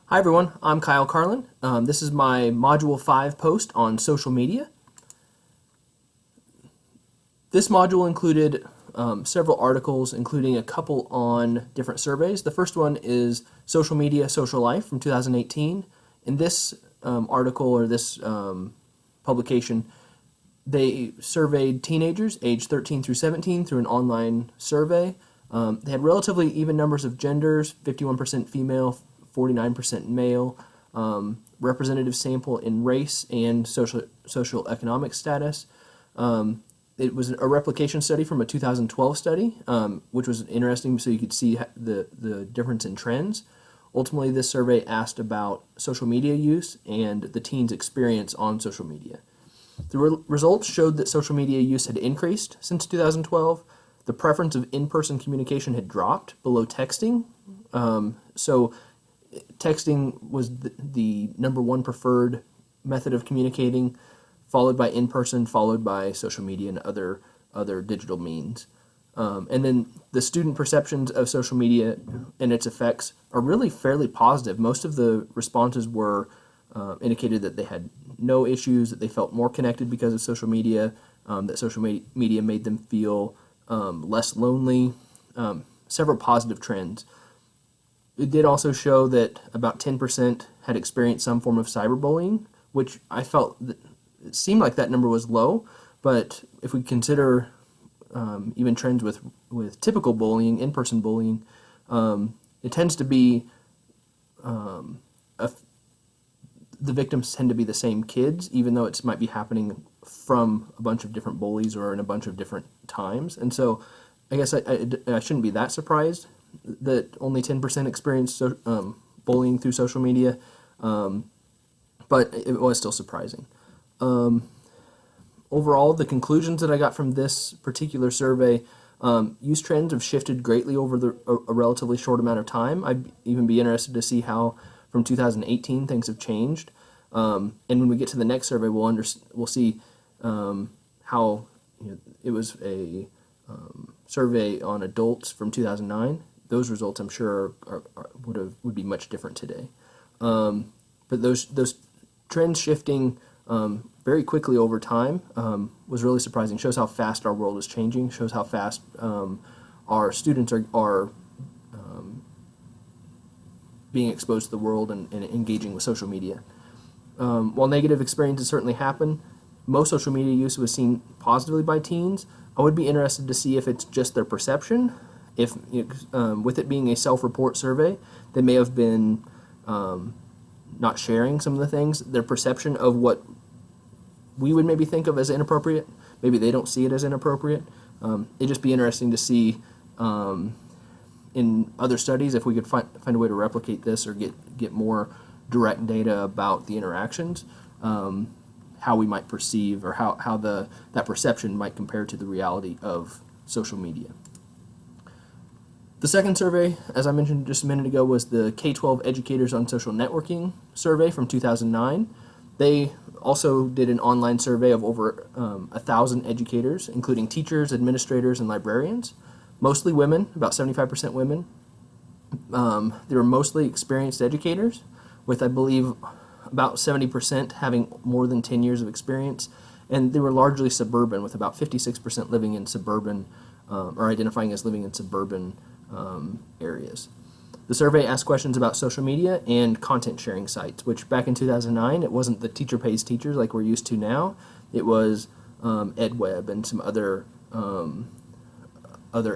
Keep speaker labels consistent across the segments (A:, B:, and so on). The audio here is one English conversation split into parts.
A: Hi everyone, I'm Kyle Carlin. This is my Module 5 post on social media. This module included several articles, including a couple on different surveys. The first one is Social Media, Social Life from 2018. In this article or this publication, they surveyed teenagers aged 13 through 17 through an online survey. They had relatively even numbers of genders, 51% female, 49% male, representative sample in race and social economic status. It was a replication study from a 2012 study, which was interesting so you could see the difference in trends. Ultimately, this survey asked about social media use and the teens' experience on social media. The results showed that social media use had increased since 2012. The preference of in-person communication had dropped below texting. So texting was the number one preferred method of communicating, followed by in-person, followed by social media and other digital means. And then the student perceptions of social media and its effects are really fairly positive. Most of the responses were indicated that they had no issues, that they felt more connected because of social media, that social media made them feel less lonely, several positive trends. It did also show that about 10% had experienced some form of cyberbullying, which I felt that it seemed like that number was low, but if we consider even trends with typical bullying, in-person bullying, it tends to be the victims tend to be the same kids, even though it might be happening from a bunch of different bullies or in a bunch of different times. And so I guess I shouldn't be that surprised that only 10% experienced bullying through social media, but it was still surprising. Overall, the conclusions that I got from this particular survey, use trends have shifted greatly over a relatively short amount of time. I'd even be interested to see how from 2018 things have changed. And when we get to the next survey, we'll see how it was a survey on adults from 2009. Those results, I'm sure, would be much different today. But those trends shifting very quickly over time was really surprising. Shows how fast our world is changing. Shows how fast our students are being exposed to the world and engaging with social media. While negative experiences certainly happen, most social media use was seen positively by teens. I would be interested to see if it's just their perception. If with it being a self-report survey, they may have been not sharing some of the things. Their perception of what we would maybe think of as inappropriate, maybe they don't see it as inappropriate. It'd just be interesting to see in other studies if we could find a way to replicate this or get more direct data about the interactions, how we might perceive or how that perception might compare to the reality of social media. The second survey, as I mentioned just a minute ago, was the K-12 Educators on Social Networking survey from 2009. They also did an online survey of over 1,000 educators, including teachers, administrators, and librarians, mostly women, about 75% women. They were mostly experienced educators, with, I believe, about 70% having more than 10 years of experience, and they were largely suburban, with about 56% living in suburban, or identifying as living in suburban areas. The survey asked questions about social media and content sharing sites, which back in 2009, it wasn't the teacher pays teachers like we're used to now. It was EdWeb and some other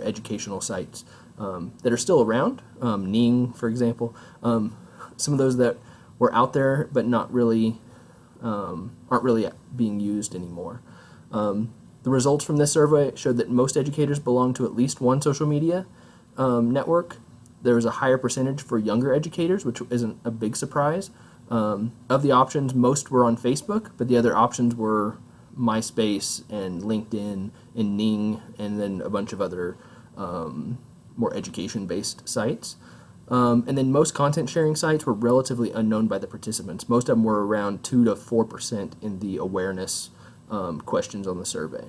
A: educational sites that are still around. Ning, for example, some of those that were out there but not really aren't really being used anymore. The results from this survey showed that most educators belong to at least one social media network. There was a higher percentage for younger educators, which isn't a big surprise. Of the options, most were on Facebook, but the other options were MySpace and LinkedIn and Ning, and then a bunch of other more education-based sites. And then most content sharing sites were relatively unknown by the participants. Most of them were around 2 to 4% in the awareness questions on the survey.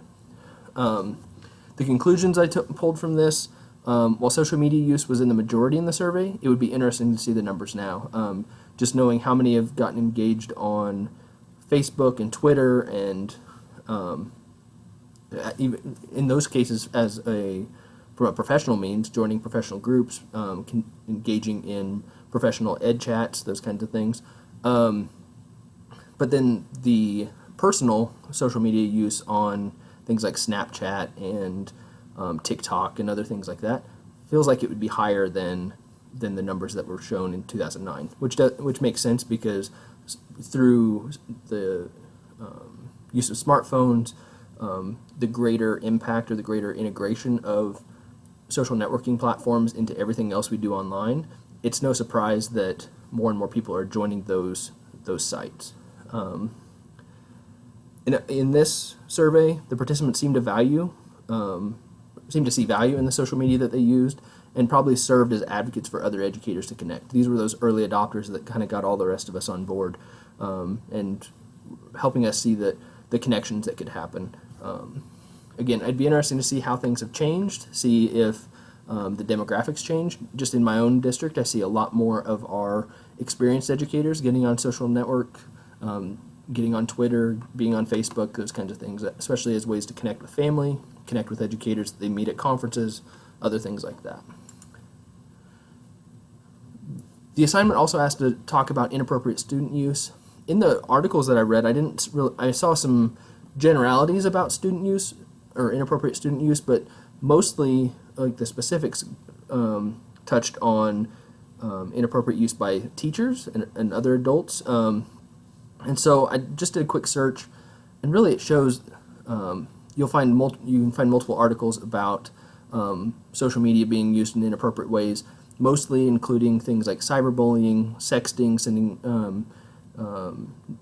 A: The conclusions I pulled from this, while social media use was in the majority in the survey, it would be interesting to see the numbers now. just knowing how many have gotten engaged on Facebook and Twitter, and even in those cases, from a professional means, joining professional groups, engaging in professional ed chats, those kinds of things. But then the personal social media use on things like Snapchat and TikTok and other things like that feels like it would be higher than the numbers that were shown in 2009, which makes sense because through the use of smartphones, the greater impact or the greater integration of social networking platforms into everything else we do online, it's no surprise that more and more people are joining those sites. In this survey, the participants seemed to see value in the social media that they used, and probably served as advocates for other educators to connect. These were those early adopters that kind of got all the rest of us on board, and helping us see the connections that could happen. Again, it'd be interesting to see how things have changed, see if the demographics change. Just in my own district, I see a lot more of our experienced educators getting on social network, getting on Twitter, being on Facebook, those kinds of things, especially as ways to connect with family, connect with educators that they meet at conferences, other things like that. The assignment also asked to talk about inappropriate student use. In the articles that I read, I saw some generalities about student use or inappropriate student use, but mostly like the specifics touched on inappropriate use by teachers and other adults. And so I just did a quick search, and really it shows you can find multiple articles about social media being used in inappropriate ways, mostly including things like cyberbullying, sexting, sending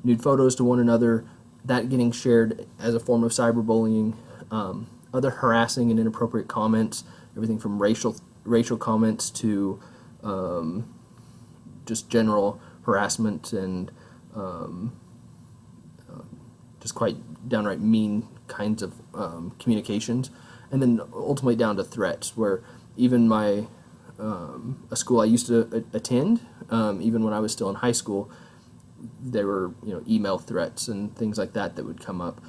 A: nude photos to one another, that getting shared as a form of cyberbullying, other harassing and inappropriate comments, everything from racial comments to just general harassment and just quite downright mean kinds of communications, and then ultimately down to threats, where even a school I used to attend, even when I was still in high school, there were email threats and things like that would come up.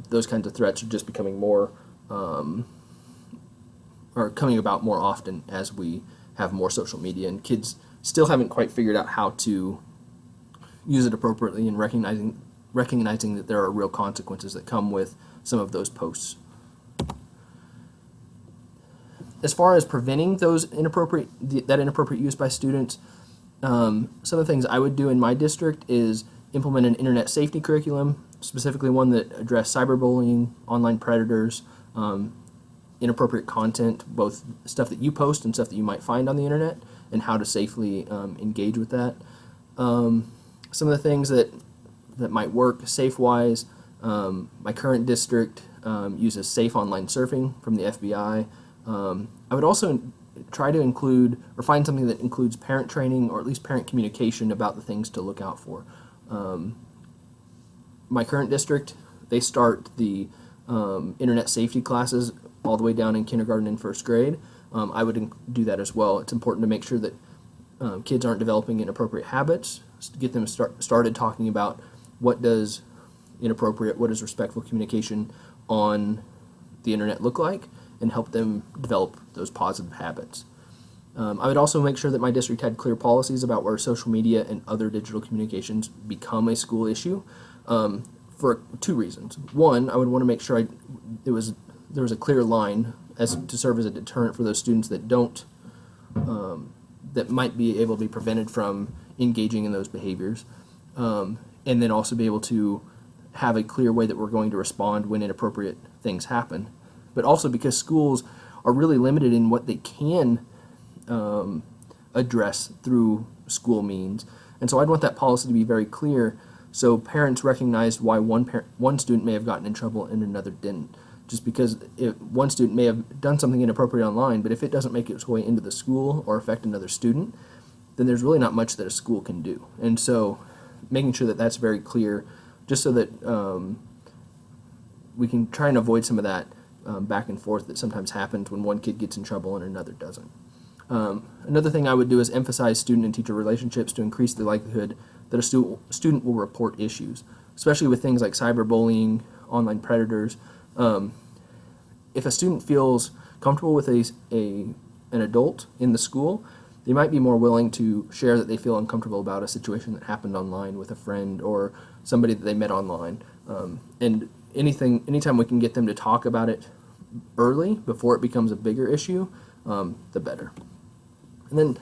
A: Those kinds of threats are just becoming more are coming about more often as we have more social media, and kids still haven't quite figured out how to use it appropriately and recognizing that there are real consequences that come with some of those posts. As far as preventing that inappropriate use by students, some of the things I would do in my district is implement an internet safety curriculum, specifically one that addressed cyberbullying, online predators, inappropriate content, both stuff that you post and stuff that you might find on the internet, and how to safely engage with that. Some of the things that might work SafeWise, my current district uses Safe Online Surfing from the FBI. I would also try to include or find something that includes parent training or at least parent communication about the things to look out for. My current district, they start the internet safety classes all the way down in kindergarten and first grade. I would do that as well. It's important to make sure that kids aren't developing inappropriate habits, to get them started talking about what does inappropriate, what does respectful communication on the internet look like, and help them develop those positive habits. I would also make sure that my district had clear policies about where social media and other digital communications become a school issue, for two reasons. One, I would want to make sure there was a clear line to serve as a deterrent for those students that that might be able to be prevented from engaging in those behaviors, and then also be able to have a clear way that we're going to respond when inappropriate things happen. But also because schools are really limited in what they can address through school means. And so I'd want that policy to be very clear so parents recognize why one student may have gotten in trouble and another didn't. Just because one student may have done something inappropriate online, but if it doesn't make its way into the school or affect another student, then there's really not much that a school can do. And so making sure that that's very clear, just so that we can try and avoid some of that back and forth that sometimes happens when one kid gets in trouble and another doesn't. Another thing I would do is emphasize student and teacher relationships to increase the likelihood that a student will report issues, especially with things like cyberbullying, online predators. If a student feels comfortable with an adult in the school, they might be more willing to share that they feel uncomfortable about a situation that happened online with a friend or somebody that they met online. And anytime we can get them to talk about it early before it becomes a bigger issue, the better. And then,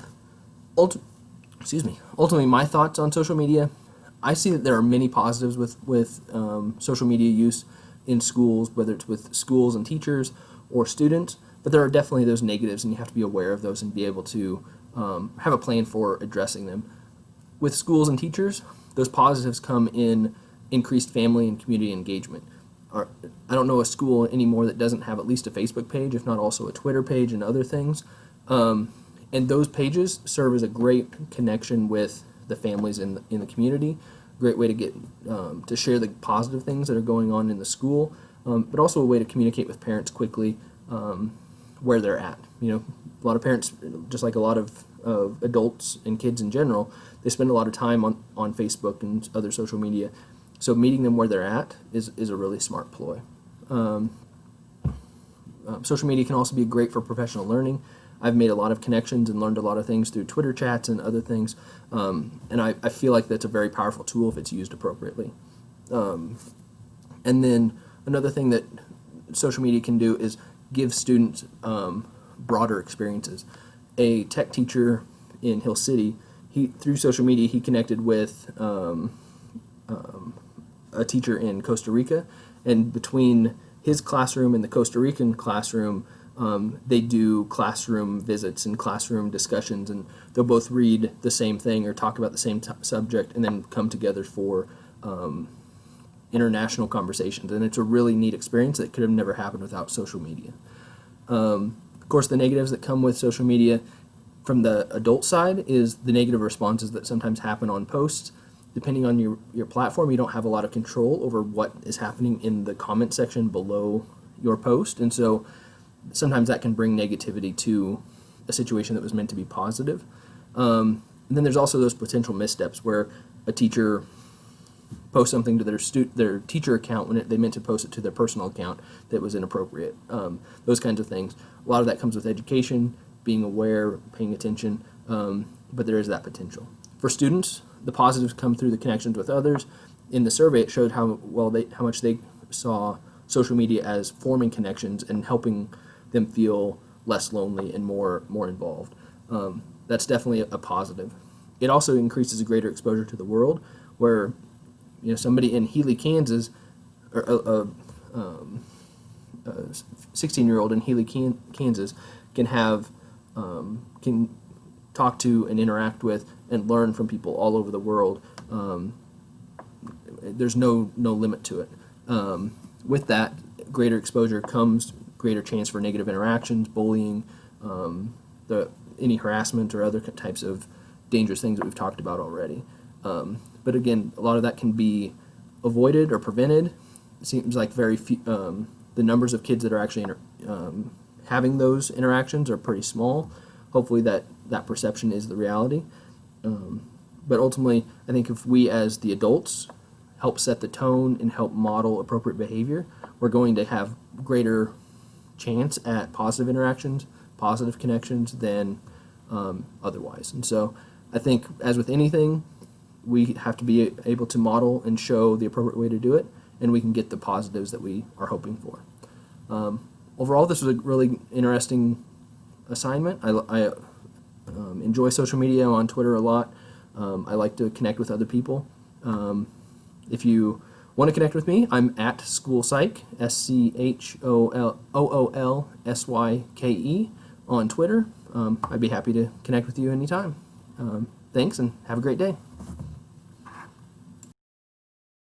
A: ultimately, my thoughts on social media. I see that there are many positives with social media use in schools, whether it's with schools and teachers or students, but there are definitely those negatives, and you have to be aware of those and be able to have a plan for addressing them. With schools and teachers, those positives come in increased family and community engagement. I don't know a school anymore that doesn't have at least a Facebook page, if not also a Twitter page and other things. And those pages serve as a great connection with the families in the community. Great way to get to share the positive things that are going on in the school, but also a way to communicate with parents quickly where they're at. A lot of parents, just like a lot of adults and kids in general, they spend a lot of time on Facebook and other social media. So meeting them where they're at is a really smart ploy. Social media can also be great for professional learning. I've made a lot of connections and learned a lot of things through Twitter chats and other things, and I feel like that's a very powerful tool if it's used appropriately. And then another thing that social media can do is give students broader experiences. A tech teacher in Hill City, through social media, he connected with a teacher in Costa Rica, and between his classroom and the Costa Rican classroom, they do classroom visits and classroom discussions, and they'll both read the same thing or talk about the same subject and then come together for international conversations. And it's a really neat experience that could have never happened without social media. Of course, the negatives that come with social media from the adult side is the negative responses that sometimes happen on posts. Depending on your platform, you don't have a lot of control over what is happening in the comment section below your post, and so sometimes that can bring negativity to a situation that was meant to be positive. And then there's also those potential missteps where a teacher posts something to their teacher account when they meant to post it to their personal account that was inappropriate. Those kinds of things. A lot of that comes with education, being aware, paying attention, but there is that potential. For students, the positives come through the connections with others. In the survey, it showed how much they saw social media as forming connections and helping them feel less lonely and more involved. That's definitely a positive. It also increases a greater exposure to the world, where somebody in Healy, Kansas, or a 16-year-old in Healy, Kansas, can talk to and interact with and learn from people all over the world. There's no limit to it. With that greater exposure comes greater chance for negative interactions, bullying, any harassment or other types of dangerous things that we've talked about already. But again, a lot of that can be avoided or prevented. It seems like very few, the numbers of kids that are actually having those interactions are pretty small. Hopefully that perception is the reality. But ultimately, I think if we as the adults help set the tone and help model appropriate behavior, we're going to have greater chance at positive interactions, positive connections than otherwise. And so I think, as with anything, we have to be able to model and show the appropriate way to do it, and we can get the positives that we are hoping for. Overall, this was a really interesting assignment. I enjoy social media. I'm on Twitter a lot. I like to connect with other people. If you want to connect with me, I'm at SchoolPsyche, SchoolSyke, on Twitter. I'd be happy to connect with you anytime. Thanks, and have a great day.